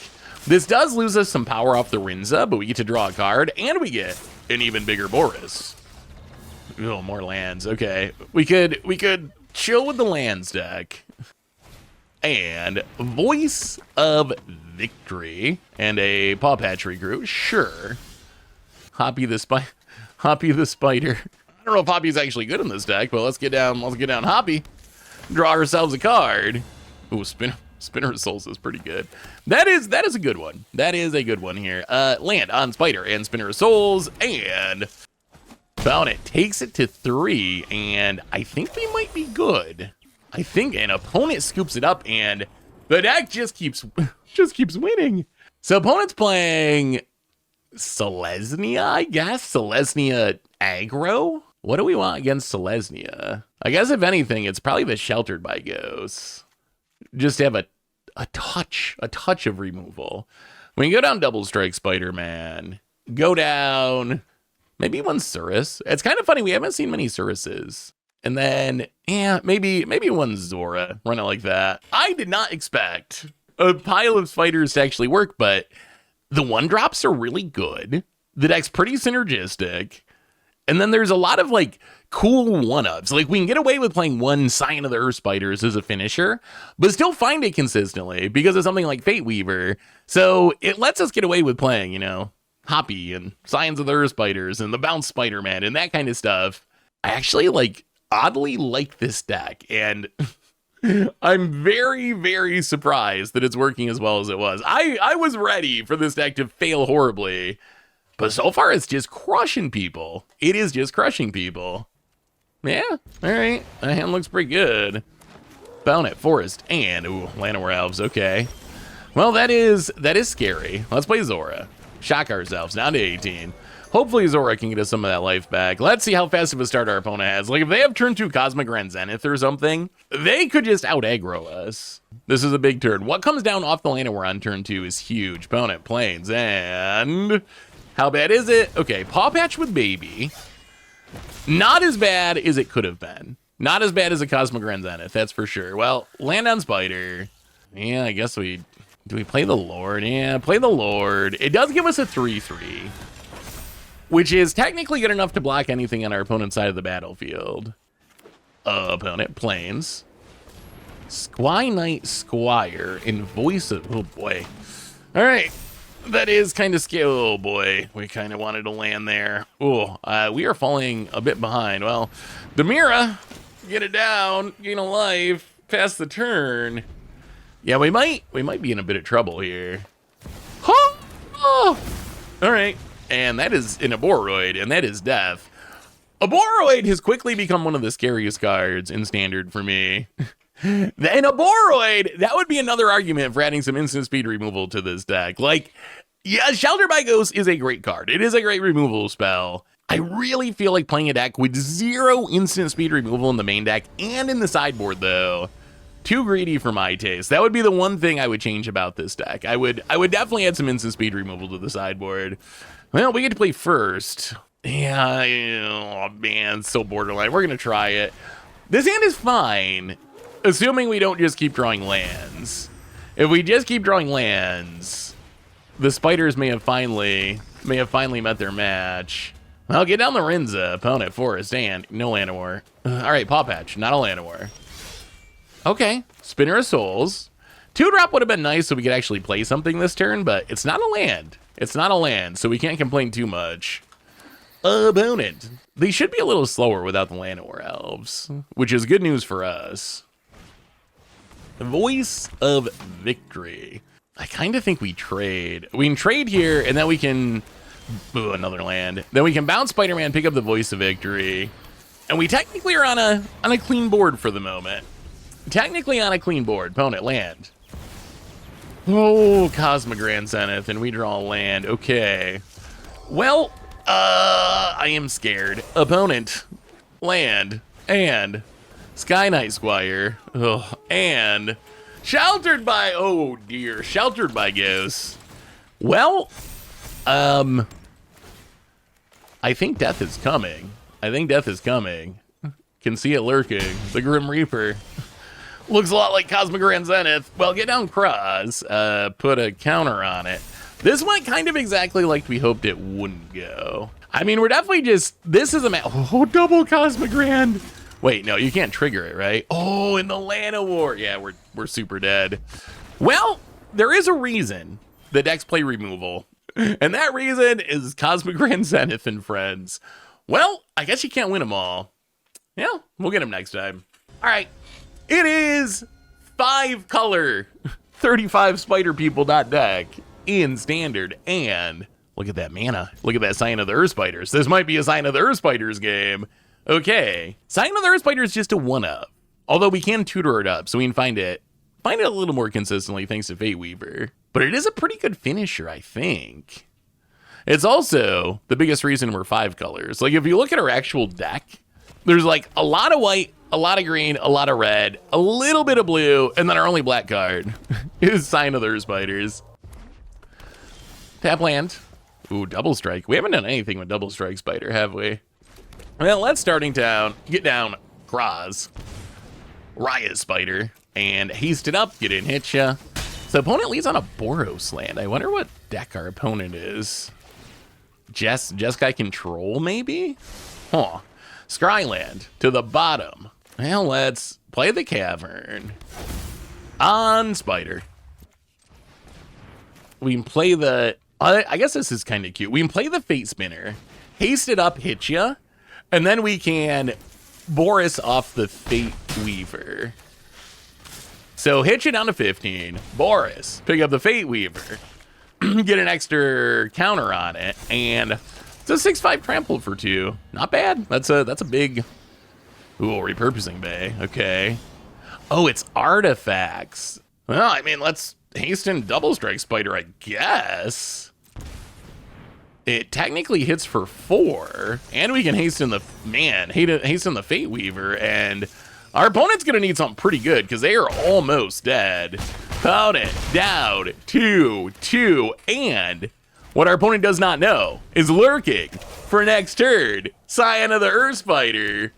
This does lose us some power off the Rinza, but we get to draw a card, and we get an even bigger Boris. Oh, more lands. Okay, we could chill with the lands deck. And Voice of Victory and a Paw Patch Recruit. Sure. Hoppy the Spider. I don't know if Hoppy's actually good in this deck, but let's get down Hoppy. Draw ourselves a card. Ooh, Spinner of Souls is pretty good. That is a good one. That is a good one here. Land on Spider and Spinner of Souls, and Opponent takes it to 3, and I think we might be good. I think an opponent scoops it up, and the deck just keeps winning. So opponent's playing Selesnya, I guess. Selesnya aggro. What do we want against Selesnya? I guess if anything, it's probably the Sheltered by Ghosts. Just to have a touch of removal. We can go down Double Strike Spider-Man. Go down maybe one Surus. It's kind of funny, we haven't seen many Suruses. And then, yeah, maybe one Zora. Run it like that. I did not expect a pile of spiders to actually work, but the 1-drops are really good. The deck's pretty synergistic. And then there's a lot of like cool 1-ups. Like we can get away with playing one Scion of the Earth Spiders as a finisher, but still find it consistently because of something like Fate Weaver. So it lets us get away with playing, you know, Hoppy and Scions of the Earth Spiders and the Bounce Spider-Man and that kind of stuff. I actually oddly like this deck, and I'm very, very surprised that it's working as well as it was. I was ready for this deck to fail horribly, but so far it's just crushing people. It is just crushing people. Yeah, all right. That hand looks pretty good. Bounty Forest and Llanowar Elves. Okay. Well, that is scary. Let's play Zora. Shock ourselves down to 18. Hopefully Zora can get us some of that life back. Let's see how fast of a start our opponent has. Like if they have turn 2 Cosmogrand Zenith or something, they could just out aggro us. This is a big turn. What comes down off the Llanowar on turn 2 is huge. Opponent Plains and How bad is it? Okay, Paw Patch with Baby. Not as bad as it could have been. Not as bad as a Cosmic Grand Zenith, that's for sure. Well, land on Spider. Yeah, I guess do we play the Lord? Yeah, play the Lord. It does give us a 3/3, which is technically good enough to block anything on our opponent's side of the battlefield. Opponent planes. Squy Knight Squire in Voice of... Oh, boy. All right. That is kind of scary. Oh, boy. We kind of wanted to land there. Oh, we are falling a bit behind. Well, Demira, get it down. Gain a life. Pass the turn. Yeah, we might be in a bit of trouble here. Huh? Oh. All right. And that is an Aboroid, and that is death. Aboroid has quickly become one of the scariest cards in Standard for me. And Aboroid, that would be another argument for adding some instant speed removal to this deck. Like, yeah, Shelter by Ghost is a great card. It is a great removal spell. I really feel like playing a deck with 0 instant speed removal in the main deck and in the sideboard, though. Too greedy for my taste. That would be the one thing I would change about this deck. I would definitely add some instant speed removal to the sideboard. Well, we get to play first. Yeah, oh man, so borderline. We're gonna try it. This hand is fine, assuming we don't just keep drawing lands. If we just keep drawing lands, the spiders may have finally met their match. Well, get down the Rinza, opponent, forest, and no Llanowar. All right, Paw Patch, not a Llanowar. Okay, Spinner of Souls. 2-drop would have been nice so we could actually play something this turn, but it's not a land. It's not a land, so we can't complain too much. Opponent. They should be a little slower without the Llanowar elves, which is good news for us. Voice of Victory. I kind of think we trade. We can trade here, and then we can... Ooh, another land. Then we can bounce Spider-Man, pick up the Voice of Victory, and we technically are on a clean board for the moment. Technically on a clean board. Opponent, land. Oh, Cosmic Grand Zenith, and we draw a land. Okay. Well... I am scared. Opponent, land, and Sky Knight Squire, and Sheltered by, oh dear, Sheltered by Ghosts. Well, I think death is coming. Can see it lurking. The Grim Reaper. Looks a lot like Cosmic Grand Zenith. Well, get down Cross, put a counter on it. This went kind of exactly like we hoped it wouldn't go. I mean, we're definitely just, this is a oh, double Cosmic Grand. Wait, no, you can't trigger it, right? Oh, in the Llanowar. Yeah, we're super dead. Well, there is a reason the decks play removal, and that reason is Cosmic Grand Zenith and friends. Well, I guess you can't win them all. Yeah, we'll get them next time. All right, it is 5-color 35 Spider People deck in Standard, and look at that mana. Look at that Sign of the Earth Spiders. This might be a Sign of the Earth Spiders game. Okay, Sign of the Earth Spider is just a 1-up, although we can tutor it up so we can find it a little more consistently thanks to Fate Weaver. But it is a pretty good finisher, I think. It's also the biggest reason we're 5 colors. Like, if you look at our actual deck, there's like a lot of white, a lot of green, a lot of red, a little bit of blue, and then our only black card is Sign of the Earth Spiders. Tap land. Ooh, Double Strike. We haven't done anything with Double Strike Spider, have we? Well, let's Starting Town. Get down. Kraz. Riot Spider. And haste it up. Get in, hit ya. So opponent leads on a Boros land. I wonder what deck our opponent is. Jeskai Control, maybe? Huh. Scryland to the bottom. Well, let's play the Cavern. On Spider. We can play the... I guess this is kind of cute. We can play the Fate Spinner, haste it up, hit ya, and then we can Boris off the Fate Weaver. So hit you down to 15, Boris, pick up the Fate Weaver, get an extra counter on it, and it's a 6/5 trample for 2. Not bad. That's a big... Ooh, repurposing bay. Okay. Oh, it's artifacts. Well, I mean, let's hasten Double Strike Spider, I guess. It technically hits for 4, and we can hasten the hasten the Fate Weaver, and our opponent's gonna need something pretty good because they are almost dead. Opponent down 2/2, and What our opponent does not know is lurking for next turn, Scion of the Earth Spider.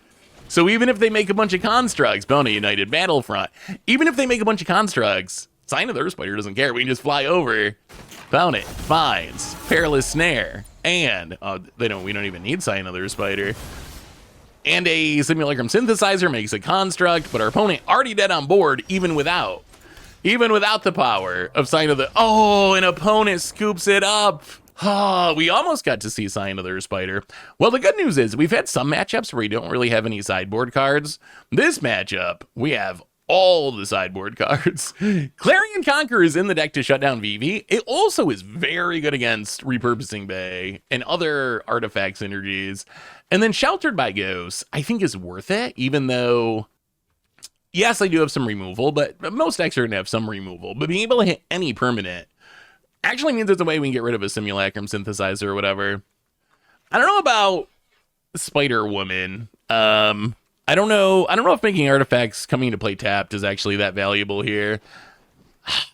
So even if they make a bunch of constructs, Bona United Battlefront, even if they make a bunch of constructs, Scion of the Earth Spider doesn't care. We can just fly over. Found it. Finds. Perilous Snare. And, we don't even need Scion of the Earth Spider. And a Simulacrum Synthesizer makes a construct, but our opponent already dead on board, even without the power of Scion of the... Oh, an opponent scoops it up. Oh, we almost got to see Scion of the Earth Spider. Well, the good news is we've had some matchups where we don't really have any sideboard cards. This matchup, we have all the sideboard cards. Clarion Conqueror is in the deck to shut down Vivi. It also is very good against Repurposing Bay and other artifact synergies. And then Sheltered by Ghosts, I think is worth it, even though... Yes, I do have some removal, but most decks are going to have some removal. But being able to hit any permanent actually means there's a way we can get rid of a Simulacrum Synthesizer or whatever. I don't know about Spider Woman. I don't know if making artifacts coming to play tapped is actually that valuable here.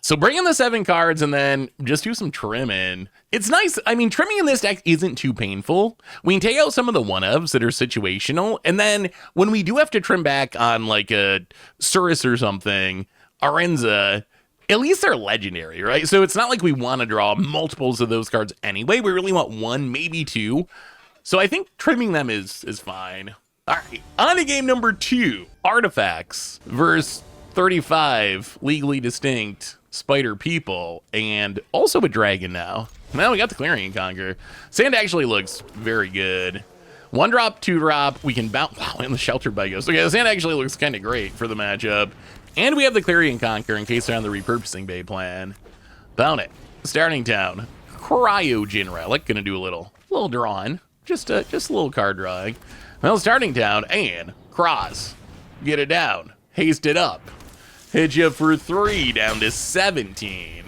So bring in the 7 cards and then just do some trimming. It's nice. I mean, trimming in this deck isn't too painful. We can take out some of the one-ofs that are situational. And then when we do have to trim back on like a Surus or something, Arenza, at least they're legendary, right? So it's not like we want to draw multiples of those cards anyway. We really want 1, maybe 2. So I think trimming them is fine. All right, on to game number 2. Artifacts versus 35 legally distinct spider people, and also a dragon now. Well, we got the Clarion Conqueror. Sand actually looks very good. 1 drop, 2 drop, we can bounce. Wow, and the Sheltered by Ghosts. Okay, the Sand actually looks kind of great for the matchup. And we have the Clarion Conqueror in case they're on the Repurposing Bay plan. Found it. Starting town. Cryogen Relic. Gonna do a little drawing. Just a little card drawing. Well, starting town and cross. Get it down. Haste it up. Hit you for 3 down to 17.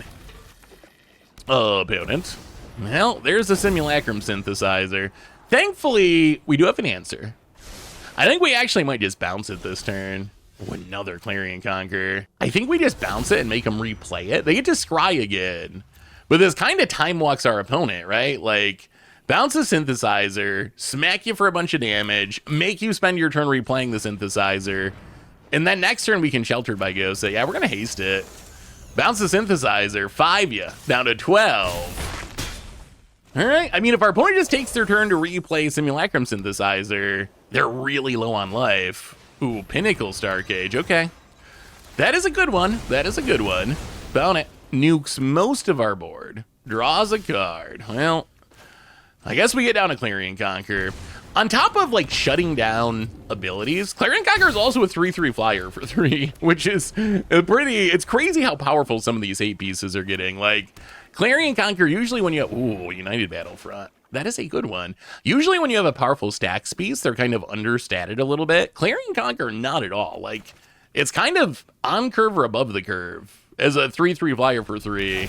Opponent. Well, there's the Simulacrum Synthesizer. Thankfully, we do have an answer. I think we actually might just bounce it this turn. Oh, another Clarion Conqueror. I think we just bounce it and make them replay it. They get to scry again. But this kind of time walks our opponent, right? Like, bounce the Synthesizer, smack you for a bunch of damage, make you spend your turn replaying the Synthesizer, and then next turn we can Sheltered by Ghost. So yeah, we're going to haste it. Bounce the Synthesizer, 5 you, down to 12. All right, I mean, if our opponent just takes their turn to replay Simulacrum Synthesizer, they're really low on life. Ooh, Pinnacle Starcage, okay. That is a good one. That is a good one. Found it. Nukes most of our board. Draws a card. Well, I guess we get down to Clarion Conqueror. On top of, like, shutting down abilities, Clarion Conqueror is also a 3/3 flyer for 3, which is it's crazy how powerful some of these 8 pieces are getting. Like, Clarion Conqueror, usually when you have, ooh, United Battlefront. That is a good one. Usually when you have a powerful stacks piece, they're kind of understated a little bit. Clarion Conqueror, not at all. Like, it's kind of on curve or above the curve as a 3/3 flyer for 3.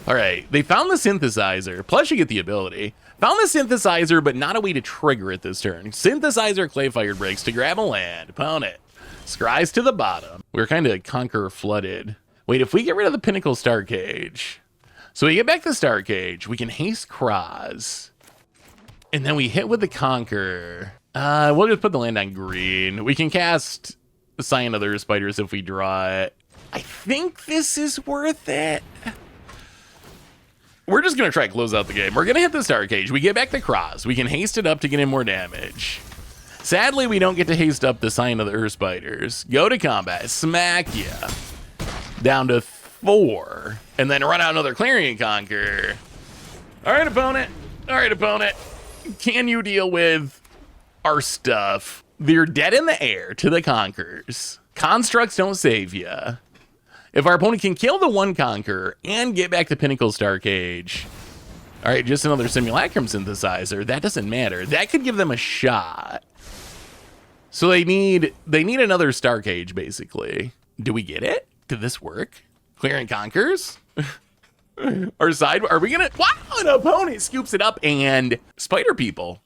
All right, they found the Synthesizer, plus you get the ability. Found the Synthesizer, but not a way to trigger it this turn. Synthesizer Clayfire breaks to grab a land. Pound it. Scries to the bottom. We're kind of Conqueror flooded. Wait, if we get rid of the Pinnacle Starcage, so we get back the Starcage, we can haste Cross. And then we hit with the Conqueror. We'll just put the land on green. We can cast the Scion of the Earth Spiders if we draw it. I think this is worth it. We're just going to try to close out the game. We're going to hit the Starcage. We get back the Cross. We can haste it up to get in more damage. Sadly, we don't get to haste up the Scion of the Earth Spiders. Go to combat. Smack ya. Down to 4. And then run out another Clarion Conqueror. All right, opponent. All right, opponent. Can you deal with our stuff? They're dead in the air to the Conquerors. Constructs don't save ya. If our opponent can kill the 1 Conqueror and get back the Pinnacle Starcage, all right, just another Simulacrum Synthesizer. That doesn't matter. That could give them a shot. So they need another Starcage, basically. Do we get it? Did this work? Clarion Conquerors? Our side, are we gonna? Wow, an opponent scoops it up and Spider People.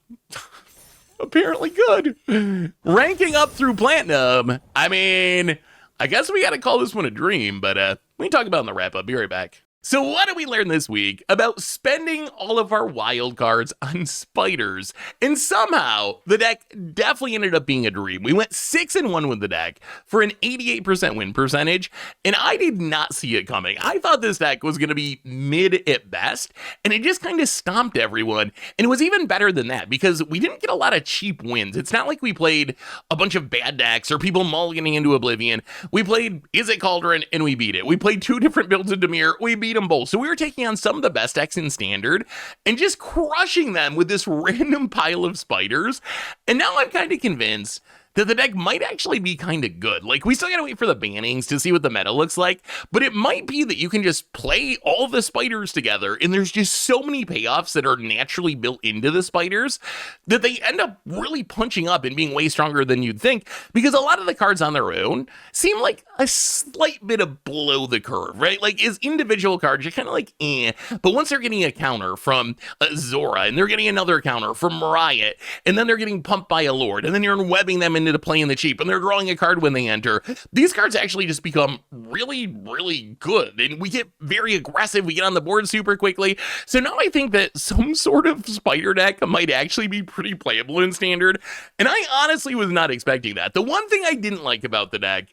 Apparently good. Ranking up through Platinum. I mean, I guess we got to call this one a dream, but we can talk about it in the wrap up. Be right back. So what did we learn this week about spending all of our wild cards on spiders? And somehow the deck definitely ended up being a dream. We went 6-1 with the deck for an 88% win percentage, and I did not see it coming. I thought this deck was going to be mid at best, and it just kind of stomped everyone. And it was even better than that because we didn't get a lot of cheap wins. It's not like we played a bunch of bad decks or people mulliganing into Oblivion. We played Is It Cauldron and we beat it. We played 2 different builds of Dimir. We beat them both. So we were taking on some of the best decks in Standard and just crushing them with this random pile of spiders. And now I'm kind of convinced that the deck might actually be kind of good. Like, we still gotta wait for the bannings to see what the meta looks like, but it might be that you can just play all the spiders together, and there's just so many payoffs that are naturally built into the spiders that they end up really punching up and being way stronger than you'd think, because a lot of the cards on their own seem like a slight bit of below the curve, right? Like, as individual cards, you're kind of like, eh, but once they're getting a counter from Zora, and they're getting another counter from Riot, and then they're getting pumped by a Lord, and then you're webbing them into playing the cheap, and they're drawing a card when they enter, these cards actually just become really, really good, and we get very aggressive, we get on the board super quickly. So now I think that some sort of spider deck might actually be pretty playable in Standard, and I honestly was not expecting that. The one thing I didn't like about the deck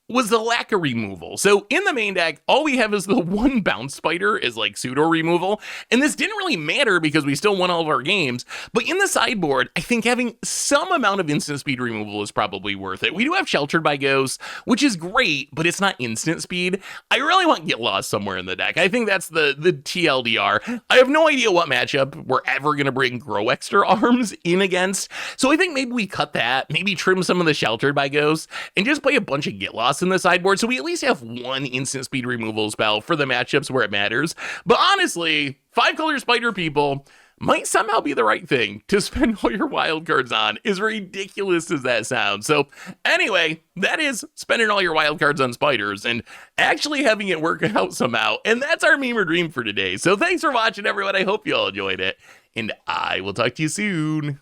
was the lack of removal. So in the main deck, all we have is the one bounce spider is like pseudo removal, and this didn't really matter because we still won all of our games. But in the sideboard, I think having some amount of instant speed removal is probably worth it. We do have Sheltered by Ghosts, which is great, but it's not instant speed. I really want Get Lost somewhere in the deck. I think that's the TLDR. I have no idea what matchup we're ever going to bring Grow Extra Arms in against, so I think maybe we cut that, maybe trim some of the Sheltered by Ghosts, and just play a bunch of Get Lost in the sideboard, so we at least have one instant speed removal spell for the matchups where it matters. But honestly, 5-color spider people might somehow be the right thing to spend all your wild cards on, as ridiculous as that sounds. So anyway, that is spending all your wild cards on spiders and actually having it work out somehow. And that's our meme or dream for today. So thanks for watching, everyone. I hope you all enjoyed it, and I will talk to you soon.